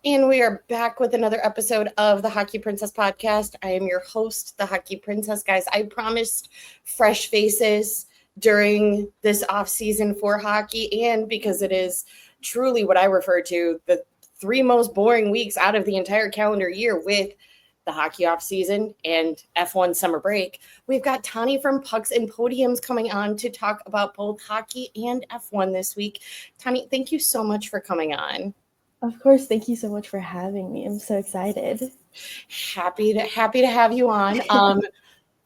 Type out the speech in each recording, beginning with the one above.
And we are back with another episode of the Hockey Princess podcast. I am your host, the Hockey Princess. Guys, I promised fresh faces during this off season for hockey, and because it is truly what I refer to the three most boring weeks out of the entire calendar year with the hockey off season and F1 summer break. We've got Tanni from Pucks and Podiums coming on to talk about both hockey and F1 this week. Tanni, thank you so much for coming on. Of course, thank you so much for having me. I'm so excited. Happy to have you on.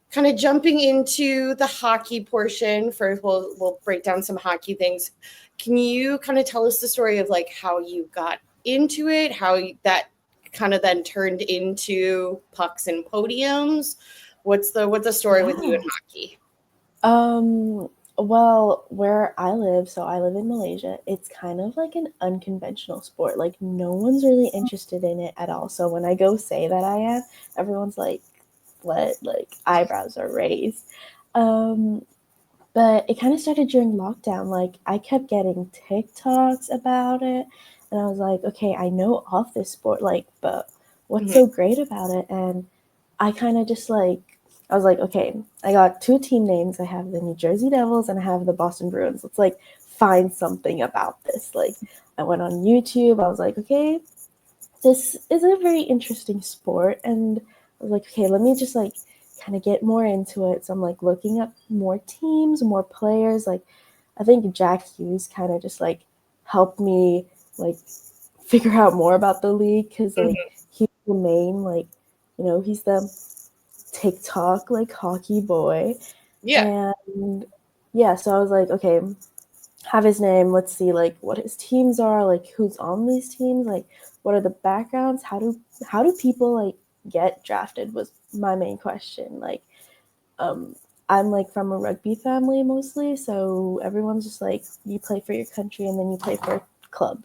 Kind of jumping into the hockey portion first. We'll break down some hockey things. Can you kind of tell us the story of like how you got into it, that kind of then turned into Pucks and Podiums? What's the story with you in hockey? Well, where I live, so I live in Malaysia, it's kind of like an unconventional sport. Like no one's really interested in it at all. So when I go say that I am, everyone's like, what? Like eyebrows are raised. But it kind of started during lockdown. Like I kept getting TikToks about it, and I was like, okay, I know of this sport, like, but what's so great about it? And I kind of just like I was like, okay, I got two team names. I have the New Jersey Devils and I have the Boston Bruins. Let's like find something about this. Like I went on YouTube. I was like, okay, this is a very interesting sport. And I was like, okay, let me just like kind of get more into it. So I'm like looking up more teams, more players. Like I think Jack Hughes kind of just like helped me like figure out more about the league because like he's the main like he's the TikTok like hockey boy. Yeah. And yeah, so I was like, okay, have his name, let's see like what his teams are, like who's on these teams, like what are the backgrounds, how do people like get drafted was my main question. Like I'm like from a rugby family mostly, so everyone's just like you play for your country and then you play for a club.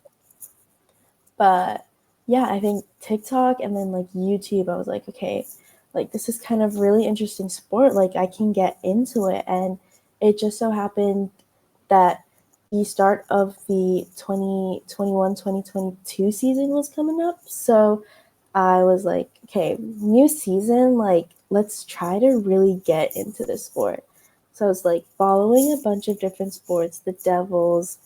But yeah, I think TikTok and then like YouTube, I was like, okay, like this is kind of really interesting sport. Like I can get into it. And it just so happened that the start of the 2021-2022 season was coming up. So I was like, okay, new season, like let's try to really get into this sport. So I was like following a bunch of different sports, the Devils,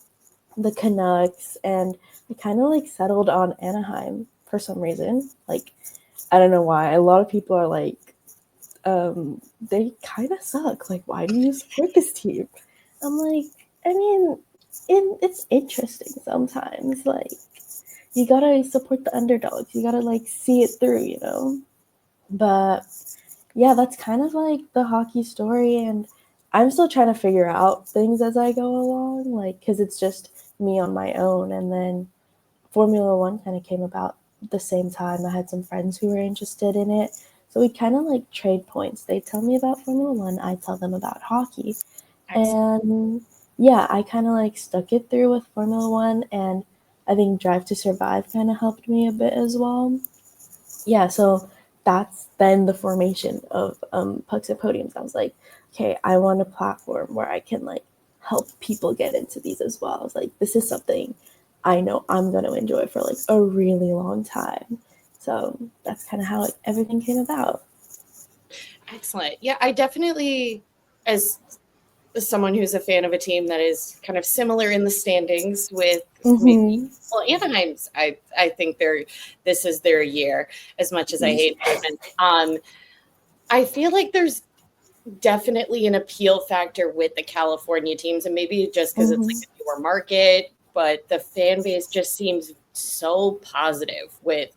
the Canucks, and I kind of like settled on Anaheim for some reason. Like, I don't know why. A lot of people are like, they kind of suck. Like, why do you support this team? I'm like, I mean, it's interesting sometimes. Like, you gotta support the underdogs. You gotta like see it through. But yeah, that's kind of like the hockey story, and I'm still trying to figure out things as I go along, like because it's just me on my own. And then Formula One kind of came about the same time. I had some friends who were interested in it, so we kind of like trade points. They tell me about Formula One, I tell them about hockey. Excellent. And yeah, I kind of like stuck it through with Formula One, and I think Drive to Survive kind of helped me a bit as well. Yeah, so that's then the formation of Pucks and Podiums. I was like, okay, I want a platform where I can like help people get into these as well. I was like, this is something I know I'm going to enjoy for like a really long time. So that's kind of how like, everything came about. Excellent. Yeah, I definitely, as someone who's a fan of a team that is kind of similar in the standings with maybe Mm-hmm. Anaheim's. I think this is their year. As much as I Yeah. hate them, I feel like there's definitely an appeal factor with the California teams, and maybe just because it's like Mm-hmm. a newer market, but the fan base just seems so positive with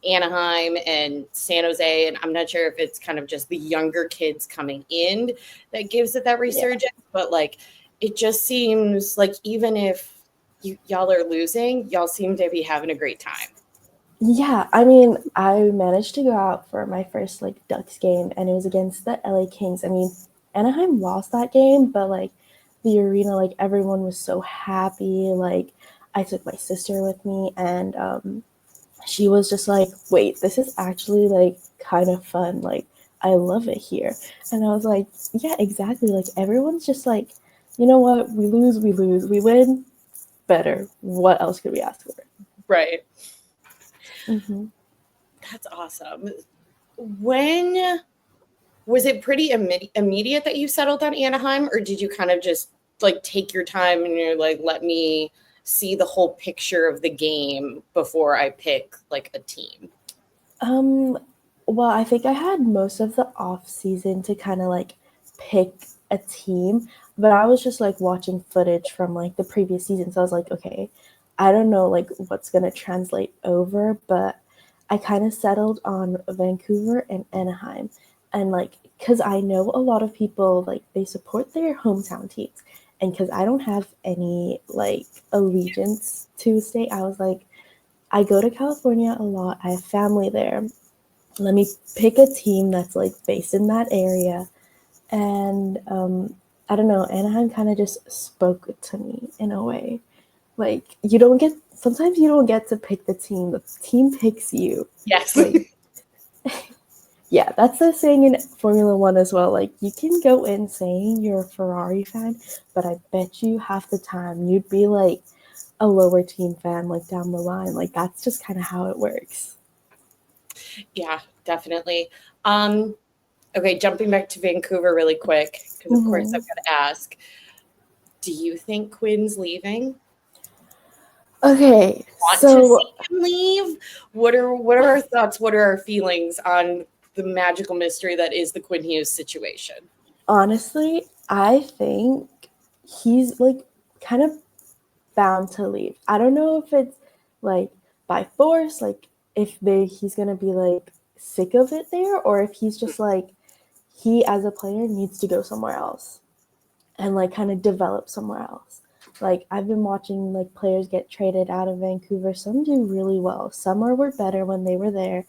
Anaheim and San Jose. And I'm not sure if it's kind of just the younger kids coming in that gives it that Yeah. resurgence, but like it just seems like even if y'all are losing, y'all seem to be having a great time. Yeah, I mean, I managed to go out for my first like Ducks game, and it was against the LA Kings. I mean, Anaheim lost that game, but like the arena, like everyone was so happy. Like I took my sister with me, and she was just like, "Wait, this is actually like kind of fun. Like I love it here." And I was like, "Yeah, exactly. Like everyone's just like, you know what? We lose, we win. Better. What else could we ask for?" Right. Mm-hmm. That's awesome. When was it pretty immediate that you settled on Anaheim, or did you kind of just like take your time and you're like, let me see the whole picture of the game before I pick like a team? Well, I think I had most of the off season to kind of like pick a team, but I was just like watching footage from like the previous season. So I was like, okay, I don't know like what's gonna translate over, but I kind of settled on Vancouver and Anaheim. And like, cause I know a lot of people like they support their hometown teams. And cause I don't have any like allegiance to a state, I was like, I go to California a lot. I have family there. Let me pick a team that's like based in that area. And I don't know, Anaheim kind of just spoke to me in a way. Like sometimes you don't get to pick the team picks you. Yes. Like, yeah, that's the saying in Formula One as well. Like, you can go in saying you're a Ferrari fan, but I bet you half the time you'd be like a lower team fan, like down the line. Like, that's just kind of how it works. Yeah, definitely. Okay, jumping back to Vancouver really quick, because of course I've got to ask, do you think Quinn's leaving? Okay, Want to so see him leave? What are our thoughts? What are our feelings on the magical mystery that is the Quinn Hughes situation? honestly, I think he's like kind of bound to leave. I don't know if it's like by force, like if he's gonna be like sick of it there, or if he's just like he as a player needs to go somewhere else and like kind of develop somewhere else. Like I've been watching like players get traded out of Vancouver. Some do really well. Some were better when they were there.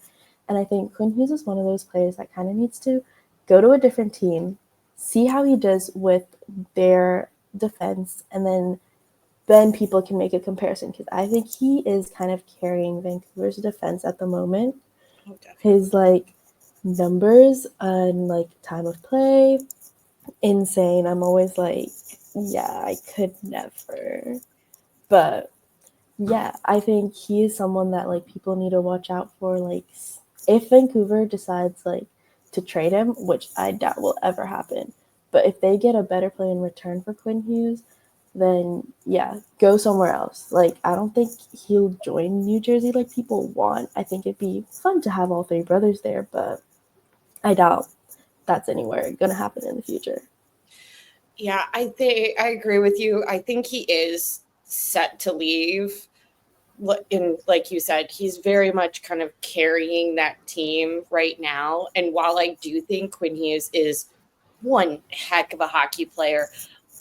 And I think Quinn Hughes is one of those players that kind of needs to go to a different team, see how he does with their defense, and then people can make a comparison because I think he is kind of carrying Vancouver's defense at the moment. Oh, definitely. His like numbers and like time of play, insane. I'm always like, yeah, I could never. But yeah, I think he is someone that like people need to watch out for. Like, if Vancouver decides like to trade him, which I doubt will ever happen, but if they get a better play in return for Quinn Hughes, then yeah, go somewhere else. Like, I don't think he'll join New Jersey like people want. I think it'd be fun to have all three brothers there, but I doubt that's anywhere gonna happen in the future. Yeah, I agree with you. I think he is set to leave. In like you said, he's very much kind of carrying that team right now. And while I do think Quinn Hughes is one heck of a hockey player,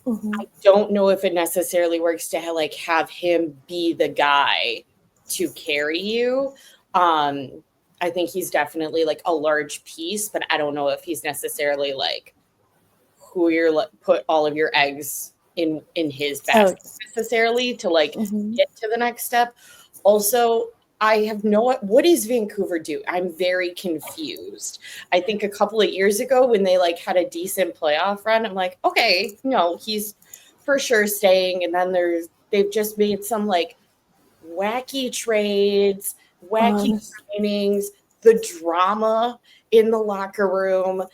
Mm-hmm. I don't know if it necessarily works to like have him be the guy to carry you. I think he's definitely like a large piece, but I don't know if he's necessarily like who you're put all of your eggs in his Oh, basket necessarily to like mm-hmm. get to the next step. Also, I have no what is Vancouver do? I'm very confused. I think a couple of years ago when they like had a decent playoff run, I'm like, okay, no, he's for sure staying. And then they've just made some like wacky trades, wacky Honest, signings, the drama in the locker room,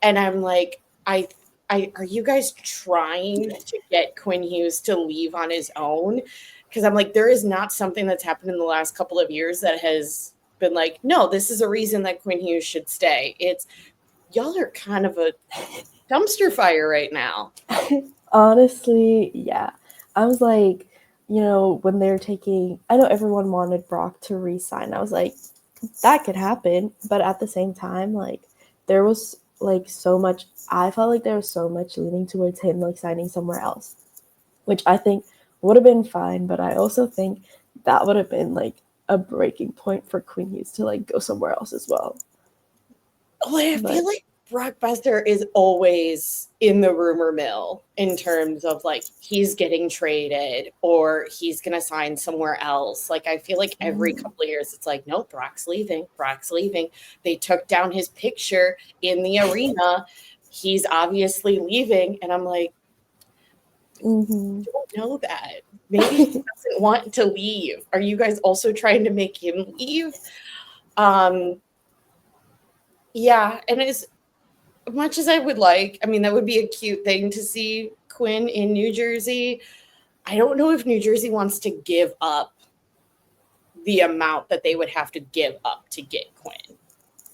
and I'm like, I are you guys trying to get Quinn Hughes to leave on his own? Because I'm like, there is not something that's happened in the last couple of years that has been like, no, this is a reason that Quinn Hughes should stay. It's y'all are kind of a dumpster fire right now. honestly, yeah. I was like, when they're taking, I know everyone wanted Brock to resign. I was like, that could happen, but at the same time, like there was like so much. I felt like there was so much leaning towards him like signing somewhere else, which I think would have been fine. But I also think that would have been like a breaking point for Queen Hughes to like go somewhere else as well. Well, I feel But like Brock Besser is always in the rumor mill in terms of like he's getting traded or he's going to sign somewhere else. Like I feel like every couple of years it's like, no, Brock's leaving. Brock's leaving. They took down his picture in the arena. He's obviously leaving. And I'm like, Mm-hmm. Don't know that. Maybe he doesn't want to leave. Are you guys also trying to make him leave? Yeah, and as much as I would like, I mean, that would be a cute thing to see Quinn in New Jersey. I don't know if New Jersey wants to give up the amount that they would have to give up to get Quinn.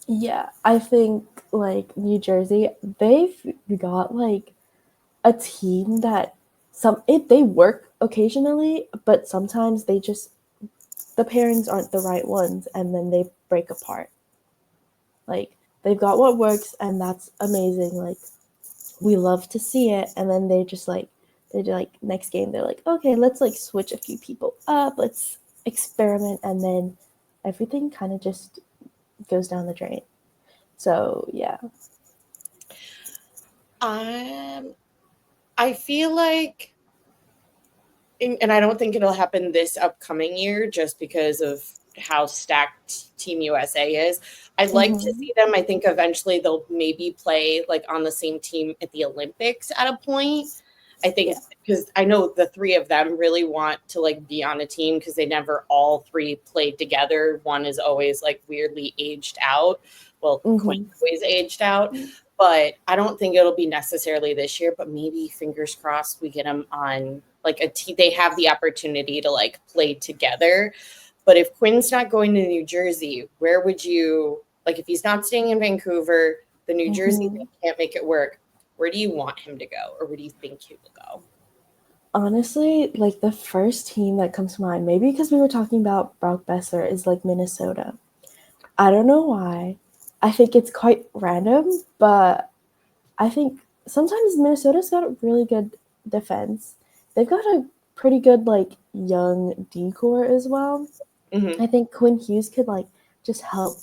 Yeah, I think like New Jersey, they've got like a team that they work occasionally, but sometimes they just the pairings aren't the right ones and then they break apart. Like they've got what works and that's amazing. Like we love to see it, and then they like next game they're like, okay, let's like switch a few people up, let's experiment, and then everything kind of just goes down the drain. So yeah. I feel like, and I don't think it'll happen this upcoming year just because of how stacked Team USA is. I'd like to see them. I think eventually they'll maybe play like on the same team at the Olympics at a point. I think because I know the three of them really want to like be on a team because they never all three played together. One is always like weirdly aged out. Well, Quinn's always aged out, but I don't think it'll be necessarily this year, but maybe fingers crossed we get them on like a team. They have the opportunity to like play together. But if Quinn's not going to New Jersey, where would you like if he's not staying in Vancouver, the New Jersey thing can't make it work? Where do you want him to go, or where do you think he will go? Honestly, like the first team that comes to mind, maybe because we were talking about Brock Besser, is like Minnesota. I don't know why. I think it's quite random, but I think sometimes Minnesota's got a really good defense. They've got a pretty good like young decor as well. I think Quinn Hughes could like just help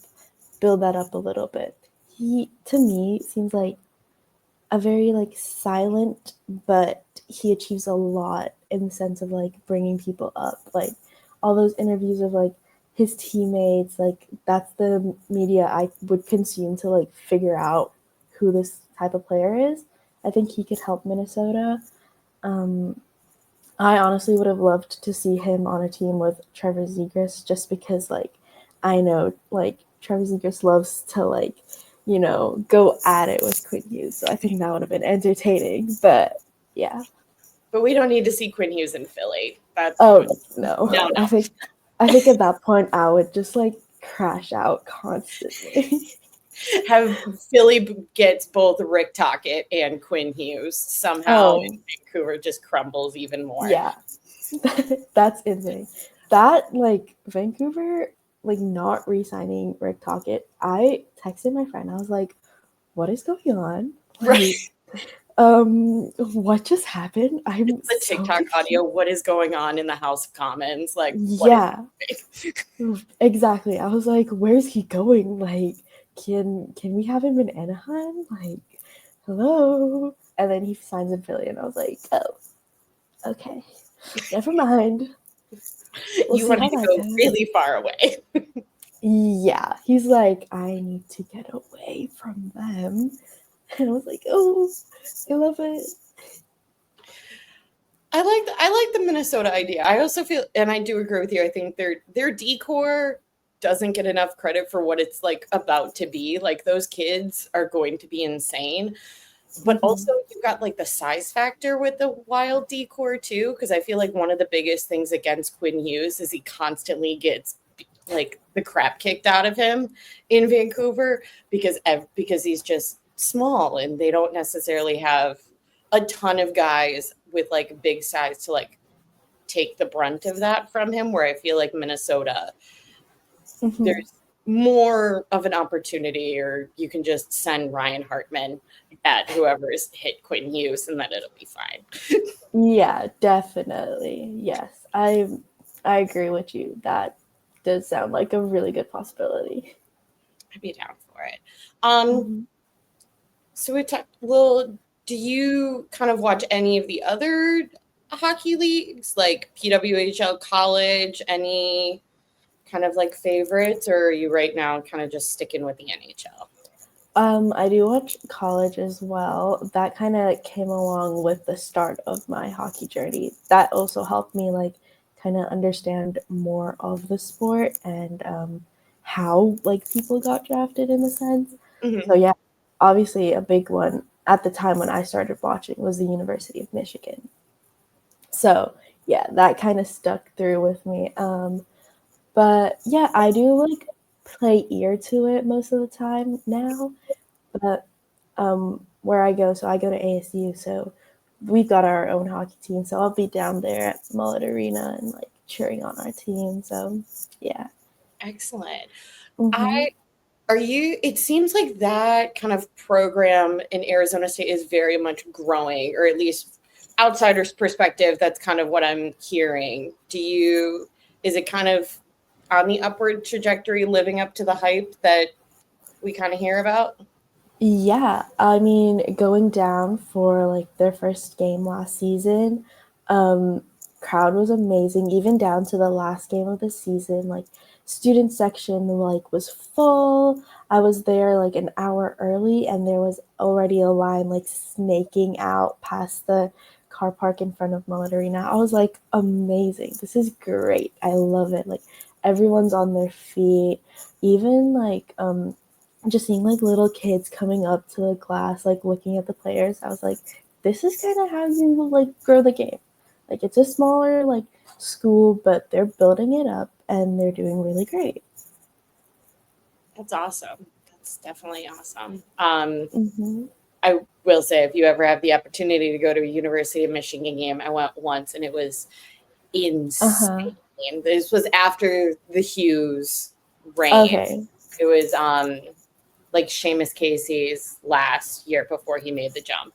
build that up a little bit. He to me seems like a very like silent, but he achieves a lot in the sense of like bringing people up. Like all those interviews of like his teammates, like that's the media I would consume to like figure out who this type of player is. I think he could help Minnesota. I honestly would have loved to see him on a team with Trevor Zegras just because like I know like Trevor Zegras loves to like, you know, go at it with Quinn Hughes. So I think that would have been entertaining. But yeah. But we don't need to see Quinn Hughes in Philly. That's no. no. I think at that point I would just like crash out constantly. Have Philly gets both Rick Tocchet and Quinn Hughes somehow, and Vancouver just crumbles even more. Yeah. That's insane. That like Vancouver like not re-signing Rick Tocchet. I texted my friend. I was like, "What is going on? Right. What just happened? I'm the so TikTok confused. audio. What is going on in the House of Commons? Like, yeah, exactly. I was like, "Where's he going? Like, can we have him in Anaheim? Like, hello?" And then he signs in Philly, and I was like, "Oh, okay, never mind." You wanted to go really far away. Yeah, he's like, I need to get away from them. And I was like, oh, I love it. I like the Minnesota idea. I also feel, and I do agree with you. I think their decor doesn't get enough credit for what it's like about to be. Like those kids are going to be insane. But also you've got like the size factor with the wild decor too, because I feel like one of the biggest things against Quinn Hughes is he constantly gets like the crap kicked out of him in Vancouver because he's just small and they don't necessarily have a ton of guys with like big size to like take the brunt of that from him, where I feel like Minnesota there's more of an opportunity, or you can just send Ryan Hartman at whoever's hit Quinn Hughes and then it'll be fine. Yeah, definitely. Yes. I agree with you. That does sound like a really good possibility. I'd be down for it. So we talked do you kind of watch any of the other hockey leagues like PWHL college, any kind of like favorites, or are you right now kind of just sticking with the NHL? I do watch college as well. That kind of came along with the start of my hockey journey. That also helped me like kind of understand more of the sport and how like people got drafted in a sense. Mhm. So yeah, obviously a big one at the time when I started watching was the University of Michigan. So yeah, that kind of stuck through with me. But yeah, I do like play ear to it most of the time now. But where I go, so I go to ASU, so we've got our own hockey team. So I'll be down there at Mullet Arena and like cheering on our team. So yeah. Excellent. Mm-hmm. I Are you it seems like that kind of program in Arizona State is very much growing, or at least outsiders' perspective, that's kind of what I'm hearing. Is it kind of on the upward trajectory, living up to the hype that we kind of hear about? Yeah, I mean, going down for like their first game last season, um, crowd was amazing. Even down to the last game of the season, like student section like was full. I was there like an hour early, and there was already a line like snaking out past the car park in front of Mullet Arena. I was like, amazing. This is great. I love it. Like everyone's on their feet. Even like just seeing like little kids coming up to the class, like looking at the players, I was like, this is kind of how you like grow the game. Like it's a smaller like school, but they're building it up and they're doing really great. That's awesome. That's definitely awesome. Mm-hmm. I will say, if you ever have the opportunity to go to a University of Michigan game, I went once and it was Uh huh. insane. This was after the Hughes reign. Okay. It was like Seamus Casey's last year before he made the jump.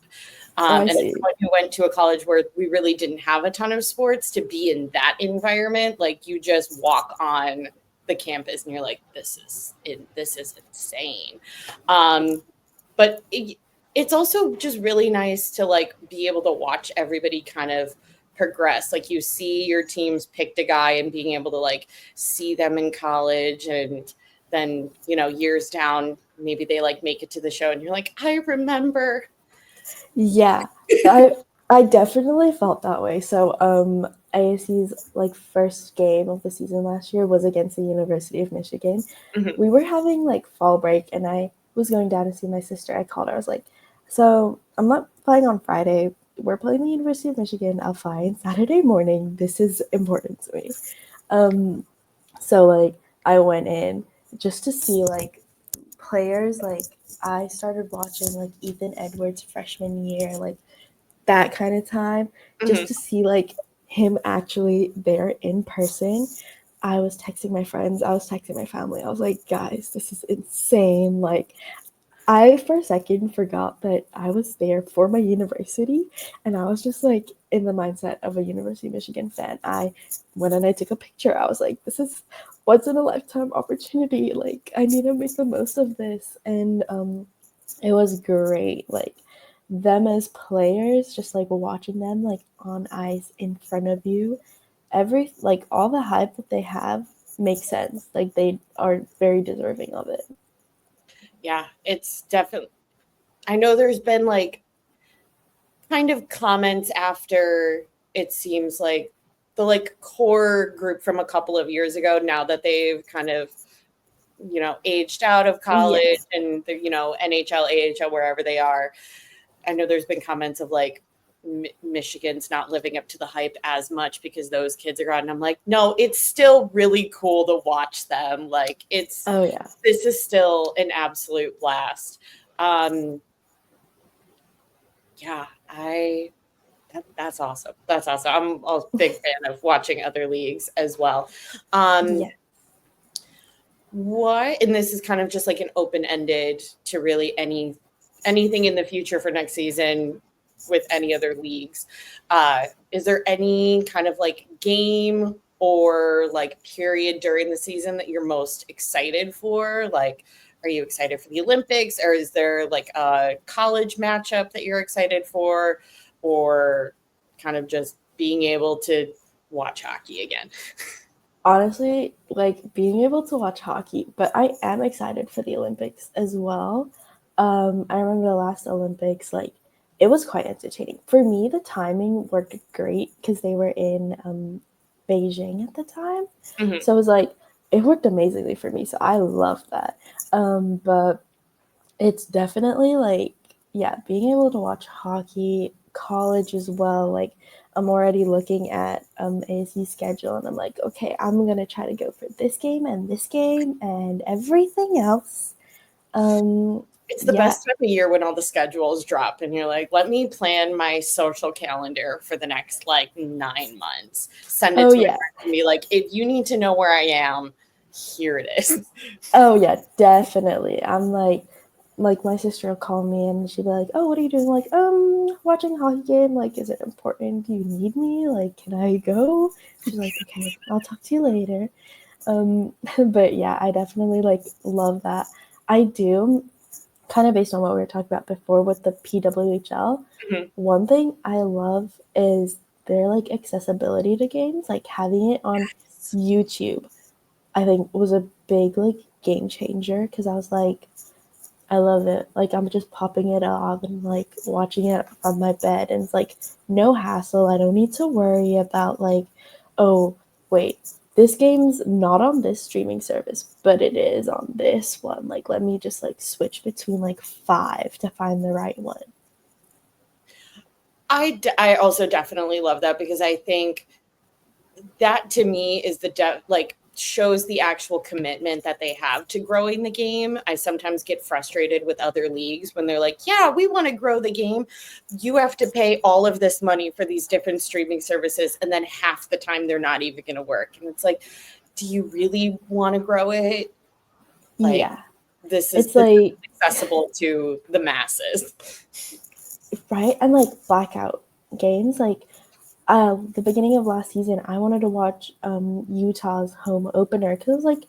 I And as see. someone who went to a college where we really didn't have a ton of sports, to be in that environment, like you just walk on the campus and you're like, this is insane. But it's also just really nice to like be able to watch everybody kind of progress. Like you see your teams picked a guy and being able to like see them in college, and then years down maybe they like make it to the show and you're like, I remember. Yeah, I definitely felt that way. So ASU's like first game of the season last year was against the University of Michigan. Mhm. We were having like fall break and I was going down to see my sister. I called her. I was like, "So, I'm not playing on Friday. We're playing the University of Michigan. I'll fly in Saturday morning. This is important to me." Um so like I went in just to see like players like I started watching like Ethan Edwards freshman year, like that kind of time, just Mhm. to see like him actually there in person. I was texting my friends, I was texting my family. I was like, guys, this is insane. Like I for a second forgot that I was there for my university and I was just like in the mindset of a University of Michigan fan. I went and I took a picture. I was like, this is once in a lifetime opportunity. Like I need to make the most of this. And it was great. Like them as players, just like watching them like on ice in front of you, every like all the hype that they have makes sense. Like they are very deserving of it. Yeah, it's definitely. I know there's been like kind of comments after, it seems like the like core group from a couple of years ago, now that they've kind of aged out of college Yes. and the NHL, AHL, wherever they are. I know there's been comments of like Michigan's not living up to the hype as much because those kids are gone. And I'm like, no, it's still really cool to watch them. Like Oh yeah. this is still an absolute blast. Um, yeah, that's awesome. That's awesome. I'm a big fan of watching other leagues as well. Um, Yeah. what, and this is kind of just like an open ended to really anything in the future for next season with any other leagues. Is there any kind of like game or like period during the season that you're most excited for? Like, are you excited for the Olympics, or is there like a college matchup that you're excited for, or kind of just being able to watch hockey again? Honestly, like being able to watch hockey, but I am excited for the Olympics as well. I remember the last Olympics, like it was quite entertaining. For me, the timing worked great because they were in Beijing at the time. Mhm. So it was like it worked amazingly for me. So I love that. But it's definitely like, yeah, being able to watch hockey, college as well. Like I'm already looking at ASU schedule and I'm like, okay, I'm gonna try to go for this game and everything else. It's the Yeah. best time of year when all the schedules drop and you're like, let me plan my social calendar for the next like 9 months. Send it Oh to my yeah. friend and be like, if you need to know where I am, here it is. Oh yeah, definitely. I'm like my sister will call me and she'll be like, "Oh, what are you doing?" Like, watching a hockey game. Like, is it important? Do you need me? Like, can I go? She's like, "Okay, I'll talk to you later." But yeah, I definitely like love that. I do kind of based on what we were talking about before with the PWHL. Mhm. One thing I love is their like accessibility to games, like having it on YouTube. I think was a big like game changer because I was like, I love it. Like I'm just popping it off and like watching it from my bed, and it's like no hassle. I don't need to worry about like, oh wait, this game's not on this streaming service, but it is on this one. Like let me just like switch between like five to find the right one. I also definitely love that because I think that to me is like shows the actual commitment that they have to growing the game. I sometimes get frustrated with other leagues when they're like, yeah, we want to grow the game. You have to pay all of this money for these different streaming services, and then half the time they're not even going to work. And it's like, do you really want to grow it? Like, Yeah, this is it's like accessible to the masses. right and like blackout games like the beginning of last season, I wanted to watch Utah's home opener because it was like,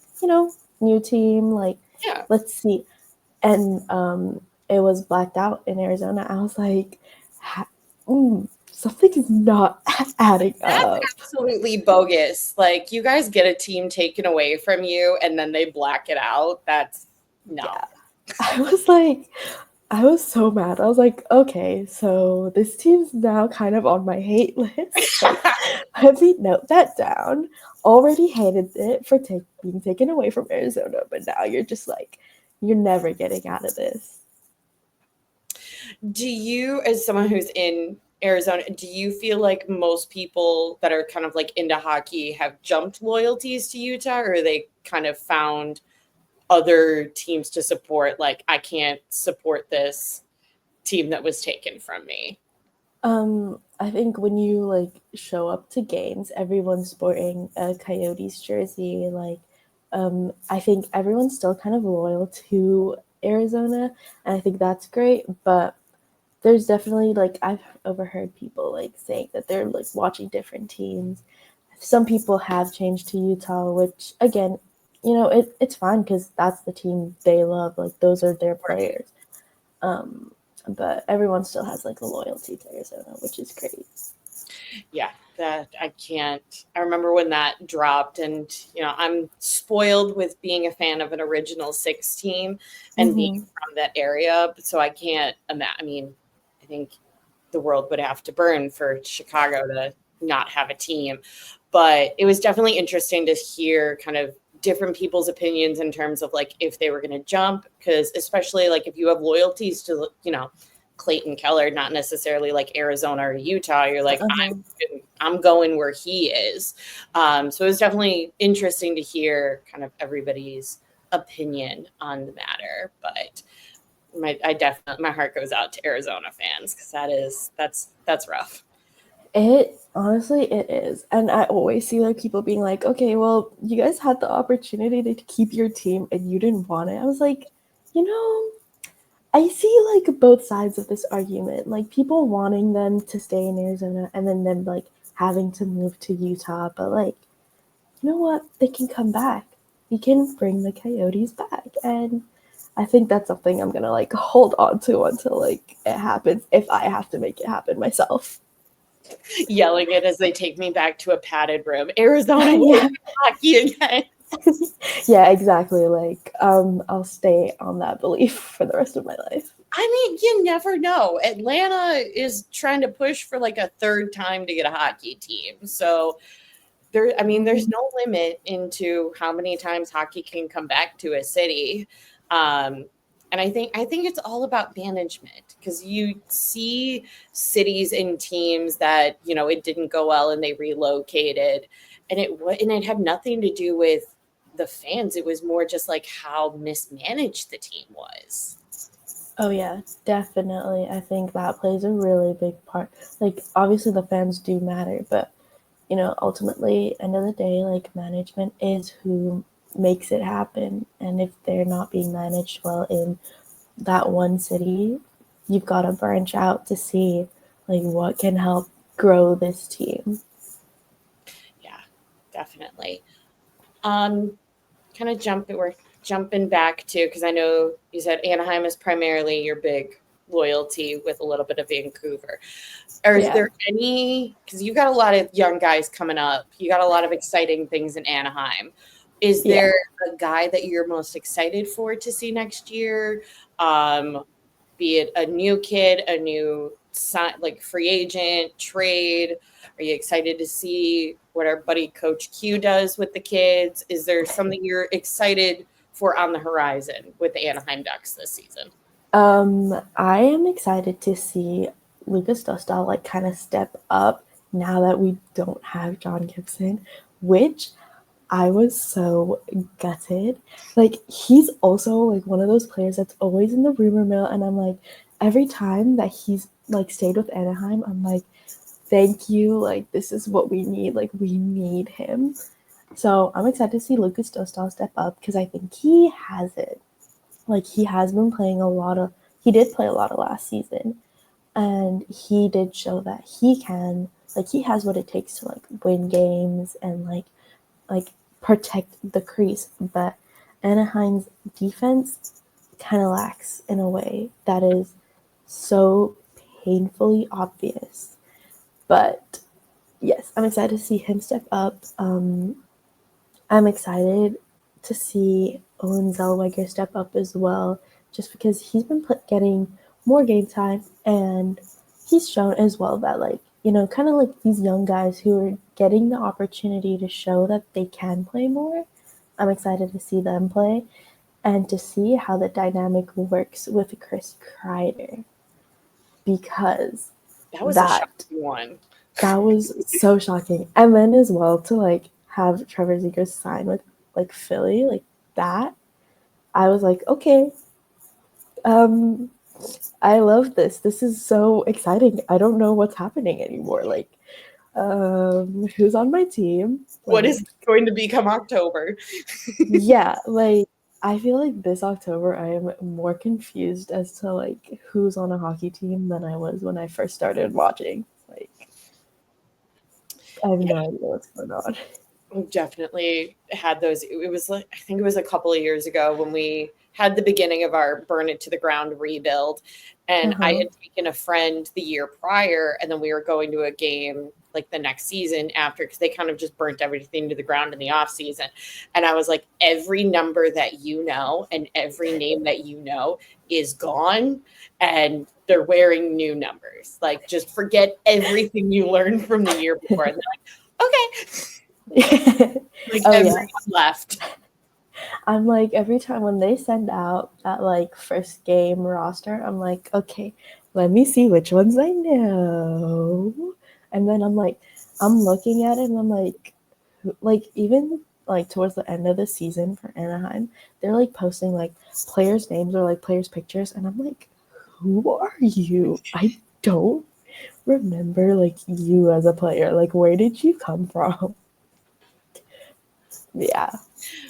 new team, like, Yeah. let's see. And it was blacked out in Arizona. I was like, something is not adding That's up. absolutely bogus. Like, you guys get a team taken away from you and then they black it out. That's no. Yeah. I was like, I was so mad. I was like, okay, so this team's now kind of on my hate list. Like, let me note that down. Already hated it for being taken away from Arizona, but now you're just like, you're never getting out of this. Do you, as someone who's in Arizona, do you feel like most people that are kind of like into hockey have jumped loyalties to Utah, or they kind of found other teams to support? Like, I can't support this team that was taken from me. I think when you like show up to games, everyone's sporting a Coyotes jersey. Like, I think everyone's still kind of loyal to Arizona, and I think that's great. But there's definitely like I've overheard people like saying that they're like watching different teams. Some people have changed to Utah, which again, it's fine because that's the team they love. Like those are their players. Um, but everyone still has like a loyalty to Arizona, which is great. Yeah, that I can't. I remember when that dropped, and I'm spoiled with being a fan of an original six team and being Mm-hmm. from that area, so I can't imagine. I mean, I think the world would have to burn for Chicago to not have a team, but it was definitely interesting to hear kind of different people's opinions in terms of like if they were going to jump, because especially like if you have loyalties to Clayton Keller, not necessarily like Arizona or Utah, you're like, Uh-huh. I'm going where he is. So it was definitely interesting to hear kind of everybody's opinion on the matter. But my heart goes out to Arizona fans because that's rough. It honestly it is. And I always see like people being like, okay, well, you guys had the opportunity to keep your team and you didn't want it. I was like, you know, I see like both sides of this argument. Like people wanting them to stay in Arizona and then them like having to move to Utah, but like, you know what? They can come back. We can bring the Coyotes back. And I think that's something I'm gonna like hold on to until like it happens if I have to make it happen myself. Yelling it as they take me back to a padded room. Arizona, Yeah. hockey again. Yeah, exactly. Like, I'll stay on that belief for the rest of my life. I mean, you never know. Atlanta is trying to push for like a third time to get a hockey team. So there's no limit into how many times hockey can come back to a city. And I think it's all about management, because you see cities and teams that, it didn't go well and they relocated, and it had nothing to do with the fans. It was more just like how mismanaged the team was. Oh yeah, definitely. I think that plays a really big part. Like, obviously the fans do matter, but ultimately, end of the day, like, management is who makes it happen. And if they're not being managed well in that one city, you've got to branch out to see like what can help grow this team. Yeah, definitely. Um, kind of we're jumping back to, because I know you said Anaheim is primarily your big loyalty with a little bit of Vancouver. Or is Yeah. there any, because you got a lot of young guys coming up, you got a lot of exciting things in Anaheim. Is Yeah. there a guy that you're most excited for to see next year? Um, be it a new kid, a new like free agent, trade? Are you excited to see what our buddy Coach Q does with the kids? Is there something you're excited for on the horizon with the Anaheim Ducks this season? I am excited to see Lucas Dostal like kind of step up now that we don't have John Gibson, which I was so gutted. Like, he's also like one of those players that's always in the rumor mill, and I'm like, every time that he's like stayed with Anaheim, I'm like, thank you. Like, this is what we need. Like, we need him. So I'm excited to see Lucas Dostal step up because I think he has it. Like, he has been playing a lot of. He did play a lot of last season, and he did show that he can. Like, he has what it takes to like win games and like protect the crease, but Anaheim's defense kind of lacks in a way that is so painfully obvious. But yes, I'm excited to see him step up. I'm excited to see Owen Zellweger step up as well, just because he's been getting more game time, and he's shown as well that, like, kind of like these young guys who are getting the opportunity to show that they can play more. I'm excited to see them play and to see how the dynamic works with Chris Kreider, because That was a that shocking one. that was so shocking. And then as well to like have Trevor Zegras sign with like Philly, like that, I was like, okay, um, I love this. This is so exciting. I don't know what's happening anymore. Like, who's on my team? What Like, is going to become October? yeah, like I feel like this October I am more confused as to like who's on a hockey team than I was when I first started watching. Like, I have no idea what's going on. We've definitely had those. It was like, I think it was a couple of years ago when we had the beginning of our burn it to the ground rebuild. And I Uh-huh. had taken a friend the year prior, and then we were going to a game like the next season after, because they kind of just burnt everything to the ground in the off season. And I was like, every number that you know and every name that you know is gone, and they're wearing new numbers. Like, just forget everything you learned from the year before. And they're like, okay. Like, Oh everyone yeah. left. I'm like, every time when they send out that like first game roster, I'm like, okay, let me see which ones I know. And then I'm looking at it and I'm like even like towards the end of the season for Anaheim, they're like posting like players' names or like players' pictures, and I'm like, who are you? I don't remember like you as a player. Like, where did you come from? Yeah.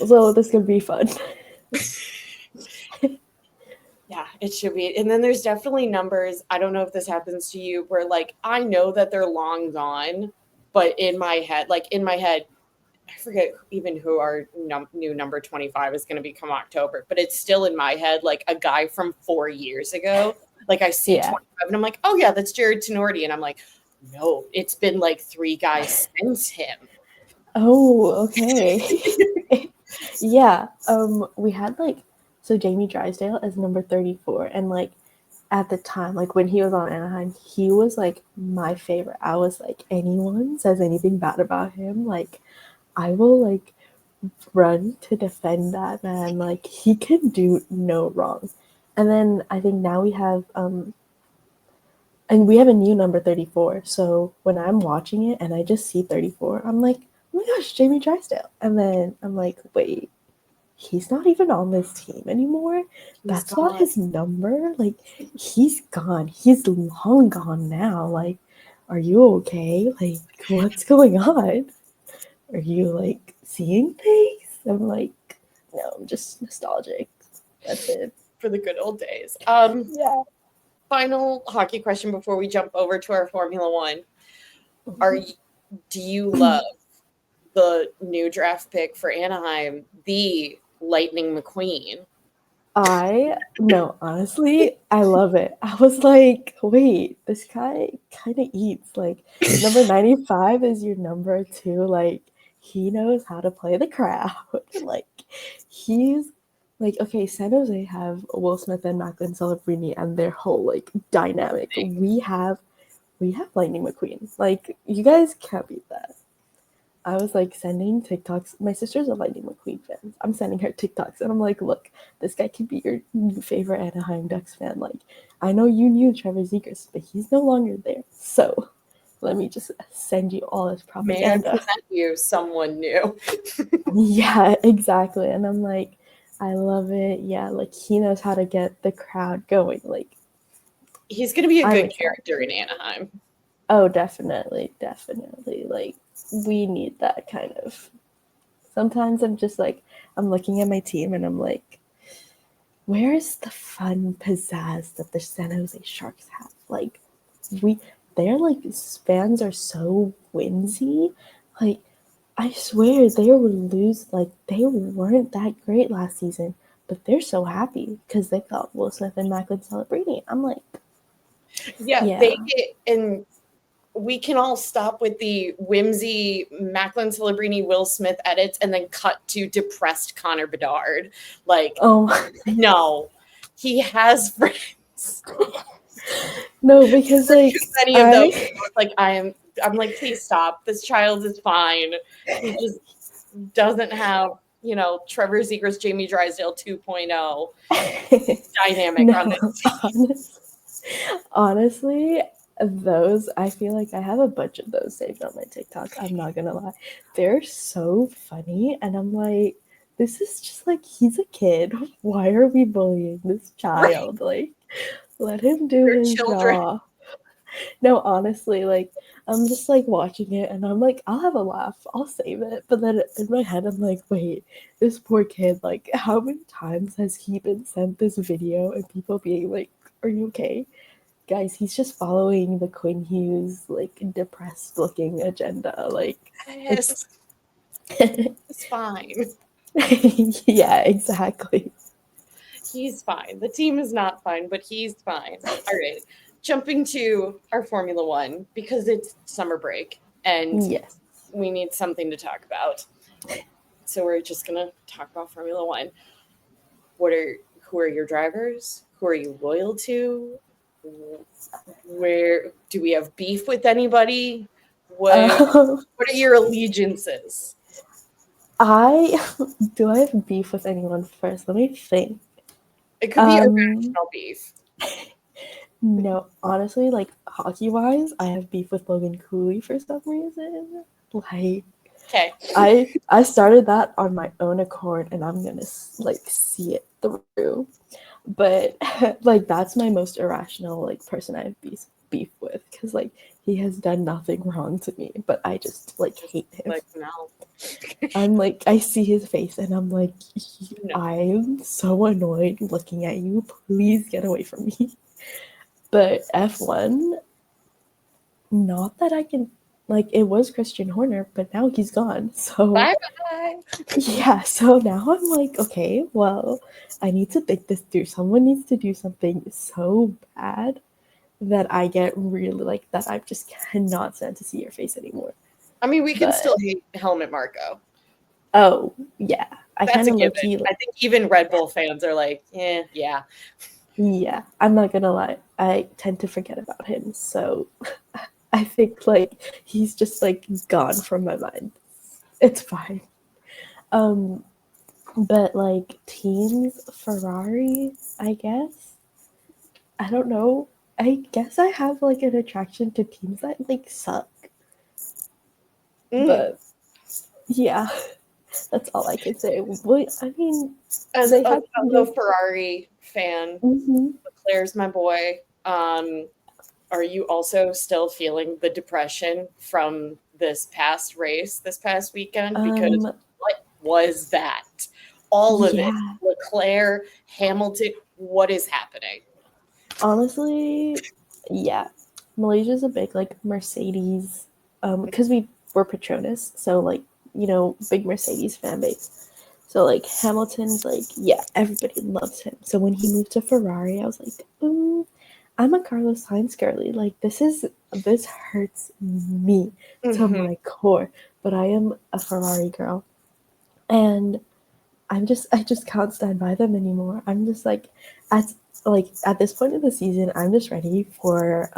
So this could be fun. Yeah, it should be. And then there's definitely numbers. I don't know if this happens to you, where like I know that they're long gone, but in my head, I forget even who our new number 25 is going to become October, but it's still in my head like a guy from 4 years ago. Like, I see Yeah. 25 and I'm like, oh yeah, that's Jared Tenorti. And I'm like, no, it's been like three guys since him. Oh, okay. Yeah. We had like so Jamie Drysdale as number 34, and like at the time, like when he was on Anaheim, he was like my favorite. I was like, anyone says anything bad about him, like I will like run to defend that man. Like he can do no wrong. And then I think now we have and we have a new number 34. So when I'm watching it and I just see 34, I'm like, oh my gosh, Jamie Drysdale. And then I'm like, wait, he's not even on this team anymore. That's gone. not his number. Like, he's gone. He's long gone now. Like, are you okay? Like, what's going on? Are you like seeing things? I'm like, no, I'm just nostalgic. That's it. For the good old days. Yeah. Final hockey question before we jump over to our Formula One. Do you love the new draft pick for Anaheim, the Lightning McQueen? No, honestly, I love it. I was like, wait, this guy kind of eats. Like, number 95 is your number two. Like, he knows how to play the crowd. Like, he's like, okay, San Jose have Will Smith and Macklin Celebrini and their whole like dynamic. We have Lightning McQueen. Like, you guys can't beat that. I was like sending TikToks. My sister's a Lightning McQueen fan. I'm sending her TikToks, and I'm like, "Look, this guy could be your new favorite Anaheim Ducks fan. Like, I know you knew Trevor Zegras, but he's no longer there. So, let me just send you all this Man, propaganda." present you someone new. Yeah, exactly. And I'm like, I love it. Yeah, like he knows how to get the crowd going. Like, He's going to be a I'm good excited. character in Anaheim. Oh, definitely, definitely. Like, we need that kind of. Sometimes I'm just like, I'm looking at my team and I'm like, where is the fun pizzazz that the San Jose Sharks have? Like, their like fans are so whimsy. Like, I swear they weren't that great last season, but they're so happy because they got Will Smith and Macklin Celebrini. I'm like, Yeah, yeah. and we can all stop with the whimsy Macklin Celebrini Will Smith edits and then cut to depressed Connor Bedard. Like, Oh no, he has friends. no, because like Too many of those. Like, I'm like, please stop. This child is fine. He just doesn't have, Trevor Zegras, Jamie Drysdale 2.0 dynamic on no, this team. honestly, those I feel like I have a bunch of those saved on my TikTok. I'm not gonna lie, they're so funny, and I'm like, this is just like he's a kid. Why are we bullying this child? Like, let him do They're his children. job. No, honestly, like I'm just like watching it and I'm like, I'll have a laugh, I'll save it. But then in my head, I'm like, wait, this poor kid, like, how many times has he been sent this video and people being like, are you okay? Guys, he's just following the Quinn Hughes, like, depressed looking agenda. Like, Yes, it's. it's fine. Yeah, exactly. He's fine. The team is not fine, but he's fine. All right. Jumping to our Formula One because it's summer break and Yes. we need something to talk about. So we're just gonna talk about Formula One. Who are your drivers? Who are you loyal to? Where do we have beef with anybody? What Um, what are your allegiances? I do I have beef with anyone first? Let me think. It could be Um, irrational beef. No, honestly, like hockey wise, I have beef with Logan Cooley for some reason. Like, Okay. I started that on my own accord, and I'm gonna like see it through. But like, that's my most irrational like person I have beef with because like he has done nothing wrong to me, but I just like hate him. Like, no. I'm like, I see his face, and I'm like, No. I'm so annoyed looking at you. Please get away from me. But F1, not that I can, like, it was Christian Horner, but now he's gone. So, Bye-bye. yeah, so now I'm like, okay, well, I need to think this through. Someone needs to do something so bad that I get really, like, that I just cannot stand to see your face anymore. I mean, we can But, still hate Helmet Marco. oh, yeah. I That's kind a of given. low key. I think even Red Bull fans are like, yeah. Yeah, I'm not gonna lie. I tend to forget about him, so I think like he's just like gone from my mind. It's fine. Um, but like teams, Ferrari, I guess. I don't know. I guess I have like an attraction to teams that like suck. Mm. But yeah, that's all I can say. Well, I mean, As they a had some fellow good. Ferrari fan, Mm-hmm. Leclerc's my boy. Are you also still feeling the depression from this past race, this past weekend? Because Um, what was that? All of it. yeah. Leclerc, Hamilton, what is happening? Honestly, yeah. Malaysia's a big like Mercedes, because we were Petronas, so like big Mercedes fan base. So like Hamilton's like yeah, everybody loves him. So when he moved to Ferrari, I was like, I'm a Carlos Sainz girly. Like this hurts me to Mm-hmm. my core, but I am a Ferrari girl, and I just can't stand by them anymore. I'm just at at this point of the season, I'm just ready for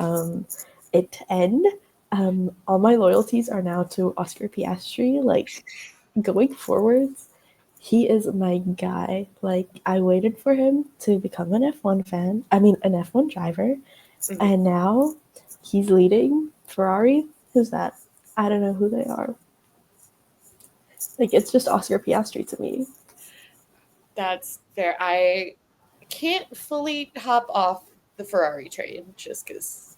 it to end. All my loyalties are now to Oscar Piastri. Like going forwards, he is my guy. Like I waited for him to become an F1 fan. I mean an F1 driver, Mm-hmm. and now he's leading Ferrari. Who's that? I don't know who they are. Like it's just Oscar Piastri to me. That's fair. I can't fully hop off the Ferrari train just because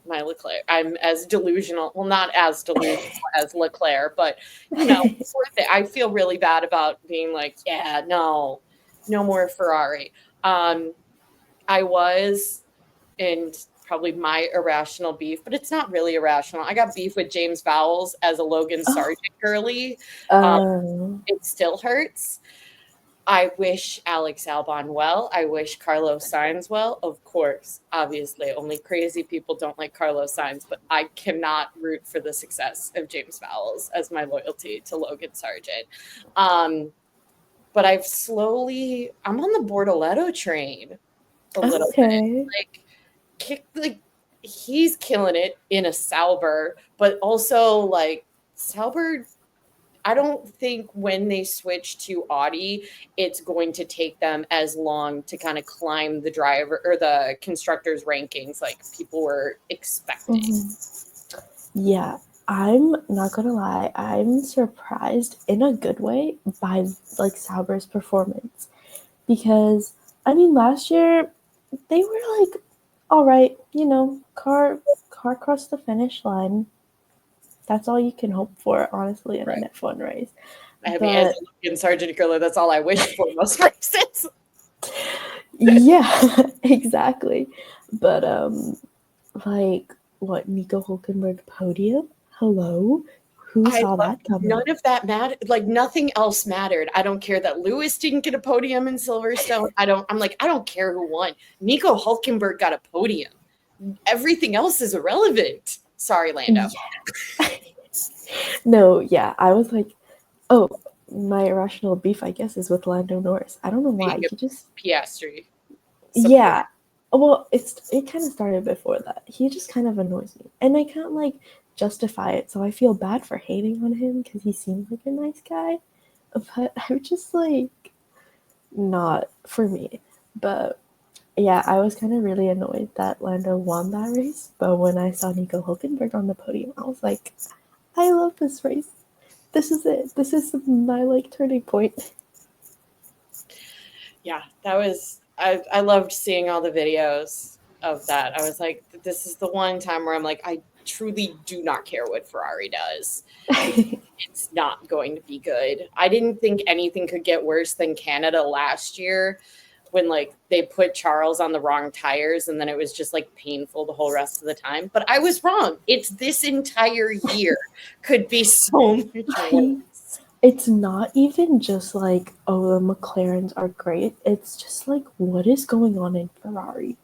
my Leclerc. I'm as delusional, well, not as delusional as Leclerc, but it's worth it. I feel really bad about being like, yeah, no, no more Ferrari. Um, I was, and probably my irrational beef, but it's not really irrational. I got beef with James Vowles as a Logan Oh, Sargent girly. Um, um, it still hurts. I wish Alex Albon well. I wish Carlos Sainz well. Of course, obviously, only crazy people don't like Carlos Sainz, but I cannot root for the success of James Vowles as my loyalty to Logan Sargent. Um, but I'm on the Bortoletto train a little bit. okay. Like he's killing it in a Sauber, but also like Sauber, I don't think when they switch to Audi, it's going to take them as long to kind of climb the driver or the constructors rankings like people were expecting. Mhm. Yeah, I'm not gonna lie. I'm surprised in a good way by like Sauber's performance because I mean last year they were like, all right, car crossed the finish line. That's all you can hope for, honestly, in an Right. F1 race. I mean, as But a Logan Sargent girl, that's all I wish for most races. yeah, exactly. But like what Nico Hulkenberg podium? Hello, who I saw love that coming? none of that mattered. Like nothing else mattered. I don't care that Lewis didn't get a podium in Silverstone. I don't care who won. Nico Hulkenberg got a podium. Everything else is irrelevant. Sorry, Lando. Yeah. No, yeah, I was like, oh, my irrational beef, I guess, is with Lando Norris. I don't know Being why. a He just, Piastri support. yeah. Well, it kind of started before that. He just kind of annoys me, and I can't like justify it. So I feel bad for hating on him because he seems like a nice guy, but I'm just like not for me. But yeah, I was kind of really annoyed that Lando won that race. But when I saw Nico Hulkenberg on the podium, I was like, I love this race. This is it. This is my like turning point. Yeah, that was I loved seeing all the videos of that. I was like, this is the one time where I'm like, I truly do not care what Ferrari does because it's not going to be good. I didn't think anything could get worse than Canada last year when like they put Charles on the wrong tires and then it was just like painful the whole rest of the time. But I was wrong. It's this entire year could be so much I, worse. it's not even just like, oh, the McLarens are great. It's just like, what is going on in Ferrari?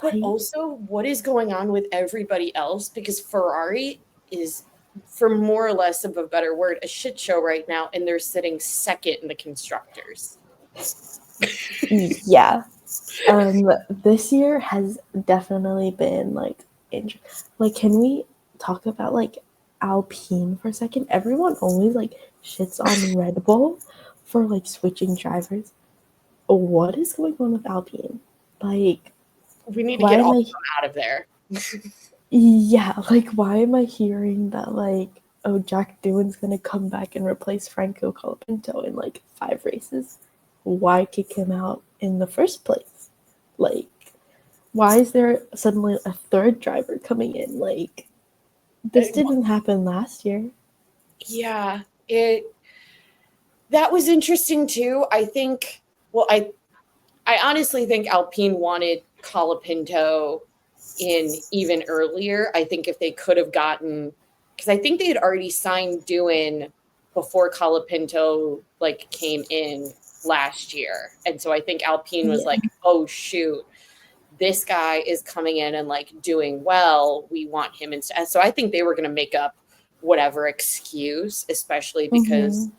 But I, also, what is going on with everybody else? Because Ferrari is for more or less of a better word, a shit show right now, and they're sitting second in the constructors. Yeah. This year has definitely been like can we talk about like Alpine for a second? Everyone always like shits on Red Bull for like switching drivers. What is going on with Alpine? Like, We need to why get am all I? of them out of there. Yeah, like why am I hearing that like oh Jack Doohan's gonna come back and replace Franco Colapinto in like 5 races? Why kick him out in the first place? Like, why is there suddenly a third driver coming in? Like, this didn't happen last year. Yeah, that was interesting too. I think, well, I honestly think Alpine wanted Colapinto in even earlier. I think if they could have gotten, because I think they had already signed Doohan before Colapinto like came in last year, and so I think Alpine was like, "Oh shoot, this guy is coming in and like doing well. We want him instead." So I think they were going to make up whatever excuse, especially because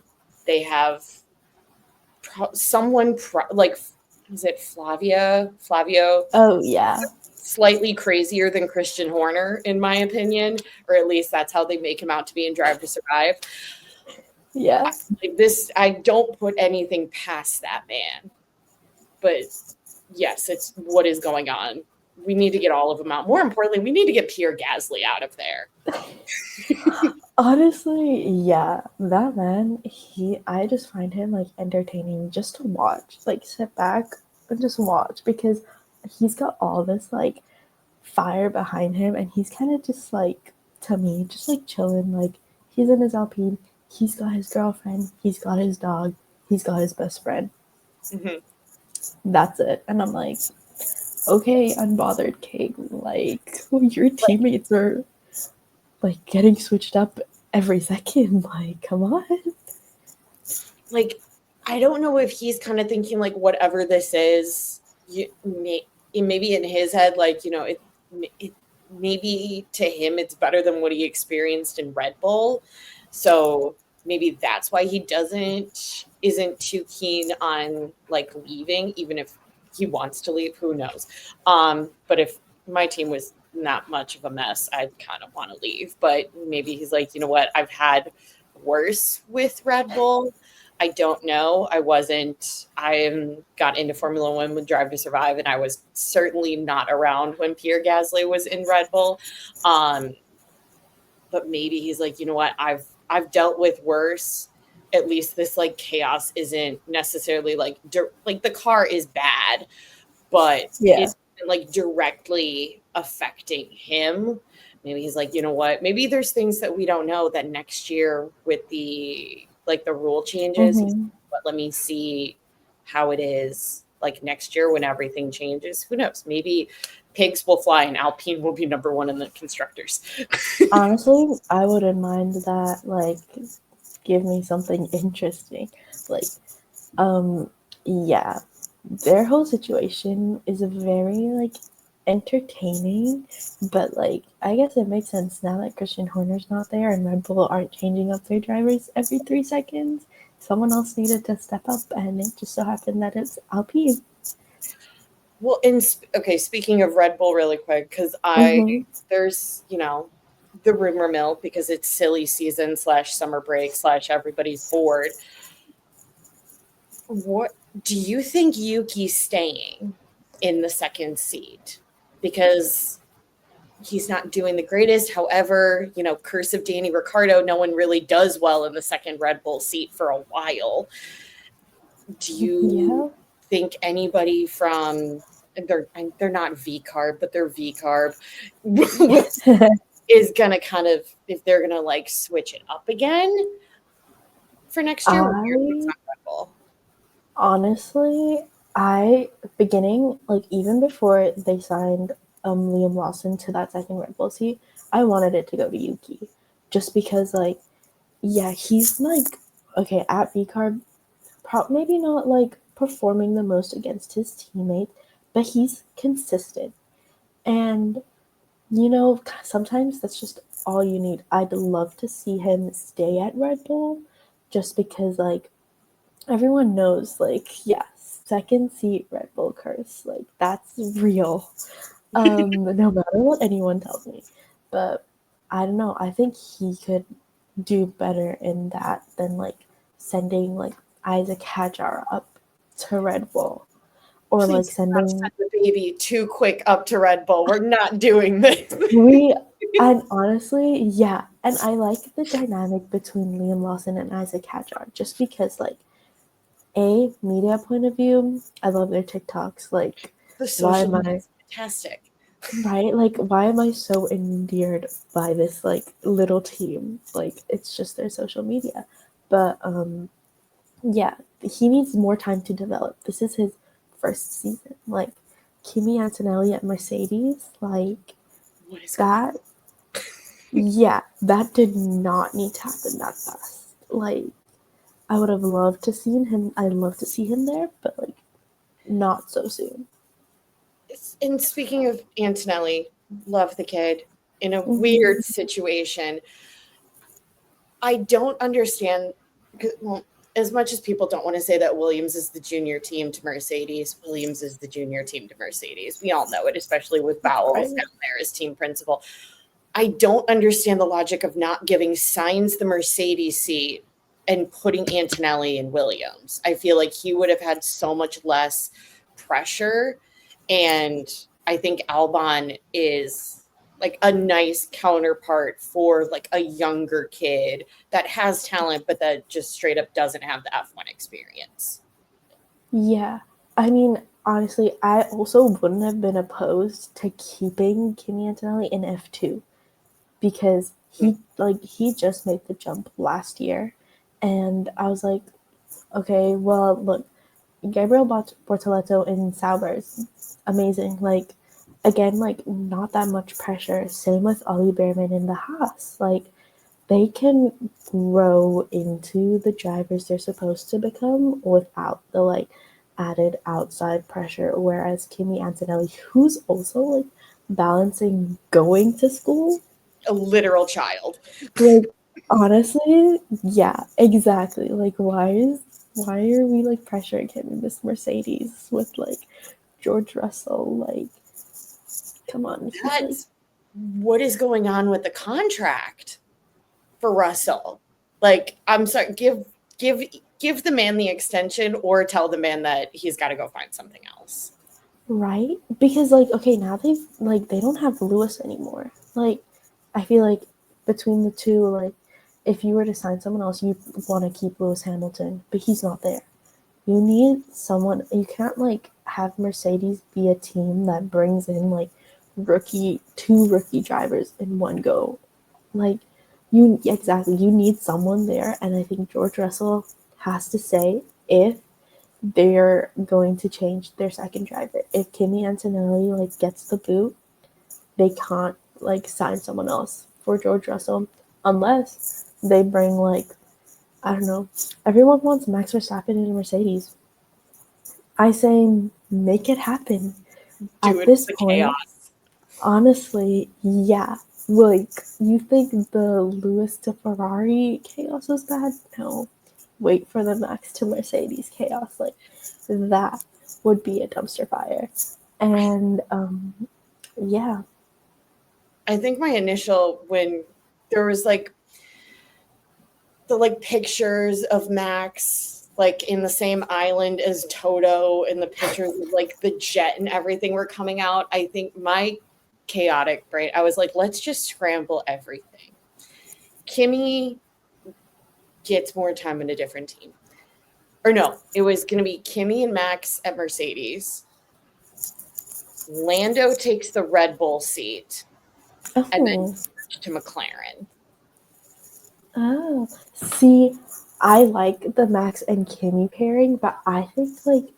they have someone like, is it Flavio? Oh yeah. Slightly crazier than Christian Horner, in my opinion, or at least that's how they make him out to be in Drive to Survive. Yeah. I don't put anything past that man, but yes, it's what is going on. We need to get all of them out. More importantly, we need to get Pierre Gasly out of there. Honestly, yeah, that man, I just find him like entertaining just to watch. Like sit back and just watch because he's got all this like fire behind him and he's kind of just like to me just like chilling. Like he's in his Alpine, he's got his girlfriend, he's got his dog, he's got his best friend. That's it. And I'm like, okay, unbothered king. Like your teammates are like getting switched up every second. Like, come on. Like, I don't know if he's kind of thinking like whatever this is, maybe in his head, like, you know, it maybe to him it's better than what he experienced in Red Bull. So maybe that's why he isn't too keen on like leaving, even if he wants to leave, who knows. But if my team was not much of a mess, I'd kind of want to leave. But maybe he's like, you know what, I've had worse with Red Bull. I don't know. I got into Formula One with Drive to Survive, and I was certainly not around when Pierre Gasly was in Red Bull. But maybe he's like, you know what, I've dealt with worse. At least this like chaos isn't necessarily like the car is bad, but it's like directly affecting him. Maybe he's like, you know what, maybe there's things that we don't know that next year with the rule changes, but let me see how it is like next year when everything changes. Who knows, maybe pigs will fly and Alpine will be number 1 in the constructors. Honestly, I wouldn't mind that. Like, give me something interesting. Like, yeah, their whole situation is very like entertaining, but like I guess it makes sense now that Christian Horner's not there and Red Bull aren't changing up their drivers every 3 seconds. Someone else needed to step up, and it just so happened that it's Alpine. Well, okay, speaking of Red Bull really quick, because there's, you know, the rumor mill, because it's silly season / summer break / everybody's bored. What do you think Yuki's staying in the second seat? Because he's not doing the greatest. However, you know, curse of Danny Ricciardo, no one really does well in the second Red Bull seat for a while. Do you think anybody from they're not V carb, but they're V carb is gonna kind of, if they're gonna like switch it up again for next year? Honestly, beginning like even before they signed Liam Lawson to that second Red Bull seat, I wanted it to go to Yuki, just because like yeah, he's like okay at V carb, maybe not like performing the most against his teammates, but he's consistent, and you know sometimes that's just all you need. I'd love to see him stay at Red Bull just because, like, everyone knows, like, yeah, second seat Red Bull curse. Like, that's real. No matter what anyone tells me. But I don't know. I think he could do better in that than, like, sending, like, Isaac Hajar up to Red Bull. Or, like, Please do not sending send the baby too quick up to Red Bull. We're not doing this. And honestly, yeah. And I like the dynamic between Liam Lawson and Isaac Hajar just because, like, media point of view, I love their TikToks. Like, The why social am media I is fantastic. right? Like, why am I so endeared by this, like, little team? Like, it's just their social media. But yeah, he needs more time to develop. This is his first season. Like, Kimi Antonelli at Mercedes, like, What is going that, yeah, that did not need to happen that fast. Like, I would have loved to seen him. I'd love to see him there, but, like, not so soon. And speaking of Antonelli, love the kid in a Mhm. weird situation. I don't understand. Well, as much as people don't want to say that Williams is the junior team to Mercedes, Williams is the junior team to Mercedes. We all know it, especially with Bowles Right. down there as team principal. I don't understand the logic of not giving Sainz the Mercedes seat and putting Antonelli in Williams. I feel like he would have had so much less pressure. And I think Albon is like a nice counterpart for like a younger kid that has talent, but that just straight up doesn't have the F1 experience. Yeah. I mean, honestly, I also wouldn't have been opposed to keeping Kimi Antonelli in F2 because he just made the jump last year. And I was like, okay, well, look, Gabriel Bortoleto in Sauber is amazing. Like, again, like, not that much pressure. Same with Ollie Behrman in the Haas. Like, they can grow into the drivers they're supposed to become without the, like, added outside pressure. Whereas Kimi Antonelli, who's also, like, balancing going to school, A literal child. like, honestly, yeah, exactly. Like, why are we, like, pressuring him in this Mercedes with, like, George Russell? Like, come on, he's like, That's what is going on with the contract for Russell. Like, I'm sorry, give the man the extension or tell the man that he's got to go find something else. right? Because, like, okay, now they don't have Lewis anymore. Like, I feel like between the two, like, if you were to sign someone else, you'd want to keep Lewis Hamilton, but he's not there. You need someone. You can't, like, have Mercedes be a team that brings in, like, two rookie drivers in one go. Like, you need someone there, and I think George Russell has to say if they're going to change their second driver. If Kimi Antonelli, like, gets the boot, they can't, like, sign someone else for George Russell unless they bring, like, I don't know. Everyone wants Max Verstappen in a Mercedes. I say make it happen. Do At it this for the point, chaos. honestly, yeah. Like, you think the Lewis to Ferrari chaos was bad? No. Wait for the Max to Mercedes chaos. Like, that would be a dumpster fire. And yeah. I think my initial when there was like the like pictures of Max like in the same island as Toto and the pictures of like the jet and everything were coming out. I think my chaotic brain, I was like, let's just scramble everything. Kimmy gets more time in a different team. Or no, it was going to be Kimmy and Max at Mercedes. Lando takes the Red Bull seat and then Oh. to McLaren. Oh. See, I like the Max and Kimmy pairing, but I think, like,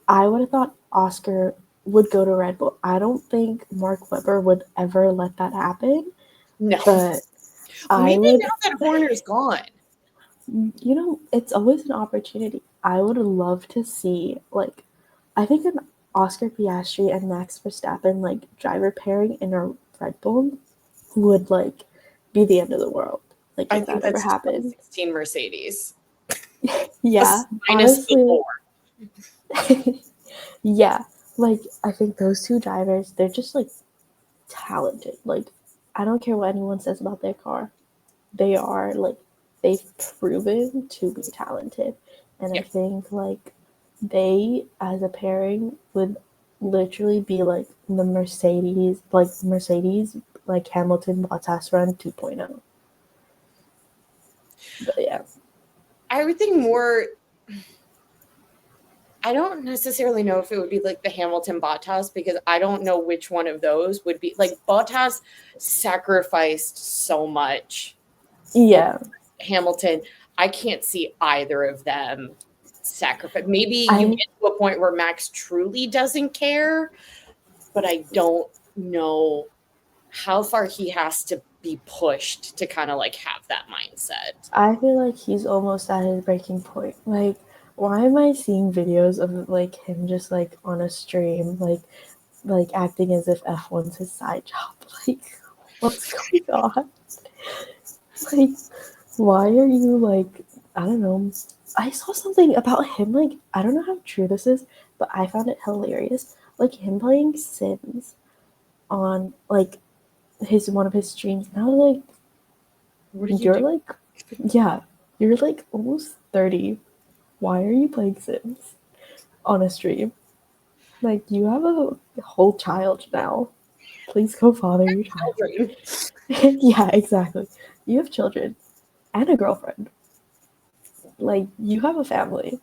I would have thought Oscar would go to Red Bull. I don't think Mark Webber would ever let that happen, No. but Well, I maybe would, now that Horner's gone. it's always an opportunity. I would love to see, like, I think an Oscar Piastri and Max Verstappen, like, driver pairing in a Red Bull would, like, be the end of the world. Like I if think that ever that's happened. 2016 Mercedes. Yeah, Minus the honestly. four. Yeah, like I think those two drivers, they're just like talented. Like I don't care what anyone says about their car. They are like they've proven to be talented. And I Yeah. think like they as a pairing would literally be like the Mercedes like Hamilton Bottas run 2.0. But yeah. I would think more. I don't necessarily know if it would be like the Hamilton Bottas because I don't know which one of those would be like Bottas sacrificed so much. Yeah. Hamilton, I can't see either of them sacrifice. Maybe you I get to a point where Max truly doesn't care, but I don't know how far he has to be pushed to kind of like have that mindset. I feel like he's almost at his breaking point. Like, why am I seeing videos of like him just like on a stream, like acting as if F1's his side job? Like, what's going on? Like, why are you like I don't know. I saw something about him, like, I don't know how true this is, but I found it hilarious. Like him playing Sims on like his one of his streams. And I was What are like, you you're doing? like yeah, you're like almost 30. Why are you playing Sims on a stream? Like, you have a whole child now. Please go father your child. Children. Yeah, exactly. You have children and a girlfriend. Like, you have a family.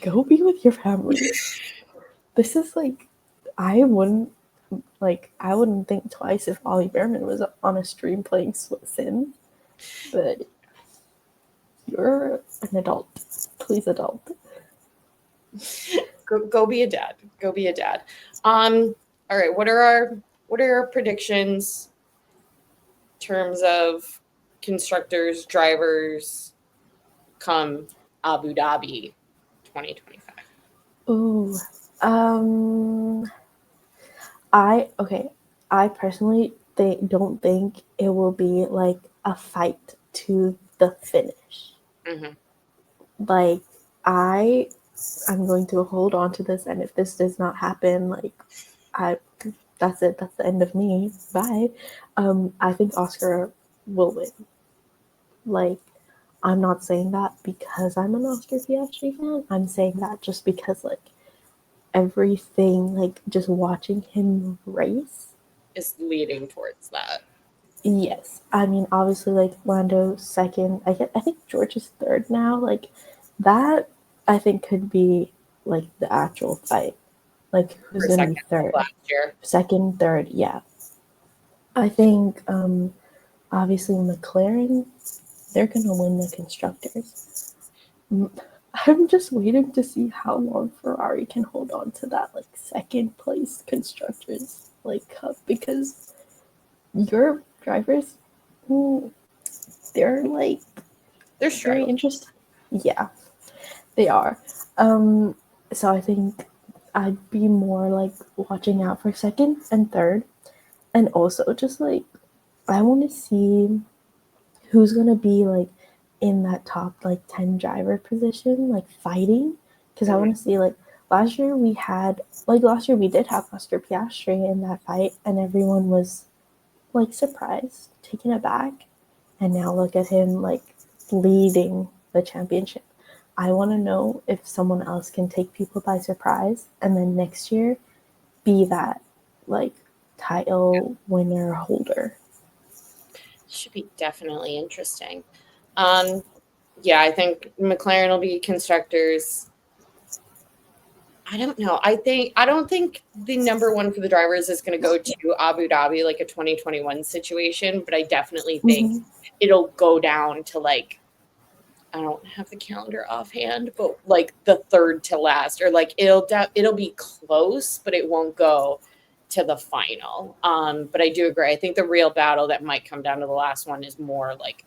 Go be with your family. This is like, I wouldn't I wouldn't think twice if Ollie Behrman was on a stream playing Sims, but you're an adult. Please, adult. Go be a dad. Go be a dad. All right, what are our predictions in terms of constructors, drivers come Abu Dhabi 2025? Ooh, um, okay. I personally don't think it will be like a fight to the finish. Mm-hmm. Like I, I'm going to hold on to this, and if this does not happen, like I, that's it. That's the end of me. Bye. I think Oscar will win. Like I'm not saying that because I'm an Oscar Piastri fan. I'm saying that just because like everything, like just watching him race. Is leading towards that. Yes, I mean obviously like Lando second. I think George is third now. Like that, I think could be like the actual fight. Like who's For gonna be second third, last year. second, third? Yeah, I think obviously McLaren, they're gonna win the constructors. I'm just waiting to see how long Ferrari can hold on to that like second place constructors like cup because your drivers, mm, they're like They're very struggling. interesting. Yeah, they are. Um, so I think I'd be more like watching out for second and third, and also just like I want to see who's gonna be like in that top like 10 driver position, like fighting, because I Mm-hmm. want to see like last year we did have Oscar Piastri in that fight, and everyone was like surprised, taken aback, and now look at him like leading the championship. I want to know if someone else can take people by surprise, and then next year be that like title winner holder. Should be definitely interesting. Um, yeah, I think McLaren will be constructors. I don't think the number one for the drivers is going to go to Abu Dhabi like a 2021 situation, but I definitely think Mm-hmm. it'll go down to like I don't have the calendar offhand, but like the third to last, or like it'll be close, but it won't go to the final. But I do agree. I think the real battle that might come down to the last one is more like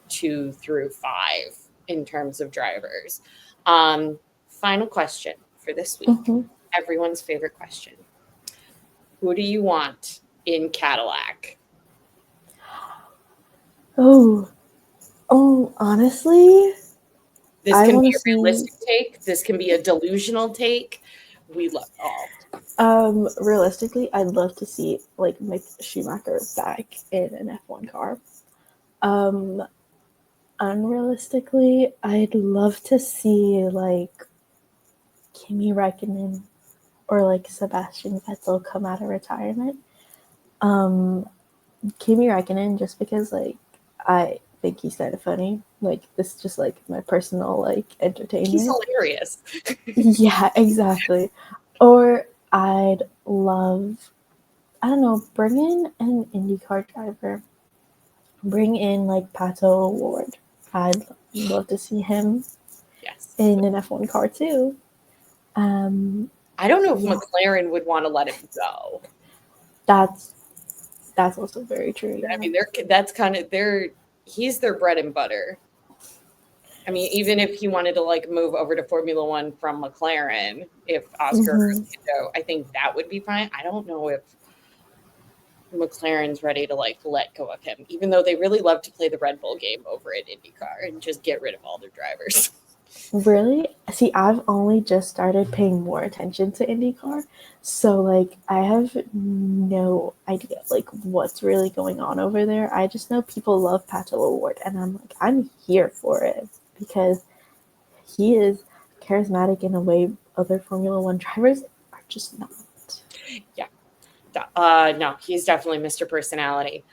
2 through 5 in terms of drivers. Final question for this week. Mm-hmm. Everyone's favorite question. Who do you want in Cadillac? Oh, honestly, This I can want be to a see. realistic take. This can be a delusional take. We love all. Realistically, I'd love to see like Mick Schumacher back in an F1 car. Um, Unrealistically, I'd love to see like Kimi Räikkönen or like Sebastian Vettel come out of retirement. Um, Kimi Räikkönen just because like I think he's kind of funny. Like this is just like my personal like He's entertainment. hilarious. Yeah, exactly. Or I'd love, I don't know, bring in an IndyCar driver. Bring in like Pato Award. I'd love to see him Yes. in an F1 car too. Um, I don't know if yeah, McLaren would want to let him go. that's that's also very true. I Yeah. mean, that's kind of he's their bread and butter. I mean, even if he wanted to like move over to Formula One from McLaren, if Oscar Hmm. Orlando, I think that would be fine. I don't know if McLaren's ready to like let go of him, even though they really love to play the Red Bull game over at IndyCar and just get rid of all their drivers. Really? See, I've only just started paying more attention to IndyCar, so like I have no idea like what's really going on over there. I just know people love Pato Award, and I'm like I'm here for it because he is charismatic in a way other Formula One drivers are just not. Yeah. No, he's definitely Mr. Personality.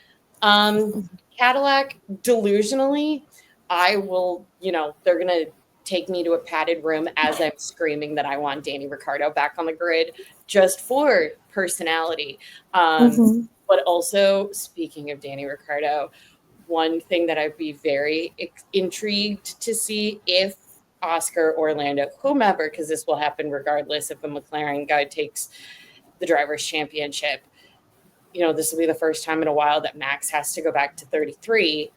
Cadillac, delusionally, I will, they're going to take me to a padded room as I'm screaming that I want Danny Ricciardo back on the grid just for personality. Mm-hmm. But also, speaking of Danny Ricciardo, one thing that I'd be very intrigued to see if Oscar, Orlando, whomever, because this will happen regardless if a McLaren guy takes the driver's championship. This will be the first time in a while that Max has to go back to 33.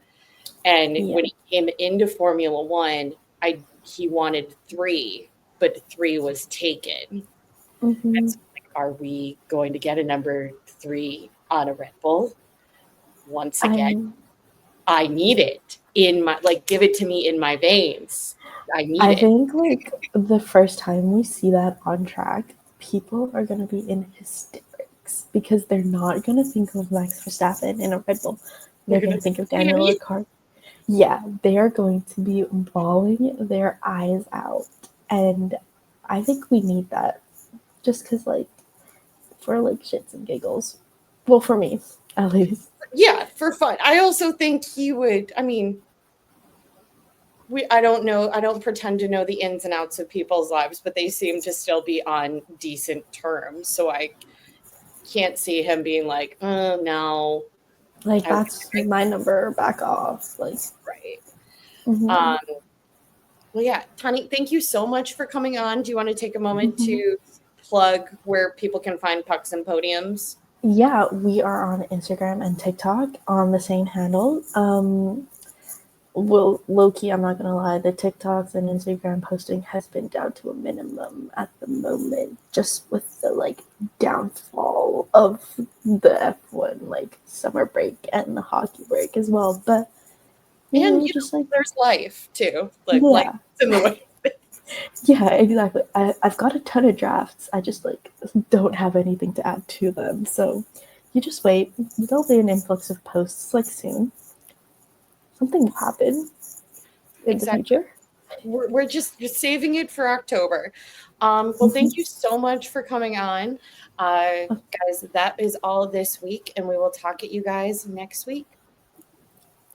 And Yeah. when he came into Formula One, he wanted 3, but 3 was taken. Mm-hmm. And so, like, are we going to get a number 3 on a Red Bull? Once again, I'm. I need it in my give it to me in my veins. I need I it. think like the first time we see that on track, people are gonna be in hysterics because they're not gonna think of Max Verstappen in a Red Bull. They're They're gonna gonna think of see Daniel me. Ricciardo. Yeah, they are going to be bawling their eyes out, and I think we need that just because like for like shits and giggles. Well, for me at least. Yeah, for fun. I also think he would. I mean, I don't know. I don't pretend to know the ins and outs of people's lives, but they seem to still be on decent terms. So I can't see him being like, oh, no, Like I want that's to my number. Back off. Like. right. Mm-hmm. Um, well, yeah, Tanni, thank you so much for coming on. Do you want to take a moment Mm-hmm. to plug where people can find Pucks and Podiums? Yeah, we are on Instagram and TikTok on the same handle. Well, low key, I'm not gonna lie, the TikToks and Instagram posting has been down to a minimum at the moment, just with the like downfall of the F1 like summer break and the hockey break as well. But And just like there's life too, like life yeah, in the way. yeah, exactly. I've got a ton of drafts. I just like don't have anything to add to them. So you just wait. There'll be an influx of posts like soon. Something will happen in the Exactly. future. We're just saving it for October. Well, Mhm. thank you so much for coming on. Guys, that is all this week, and we will talk at you guys next week.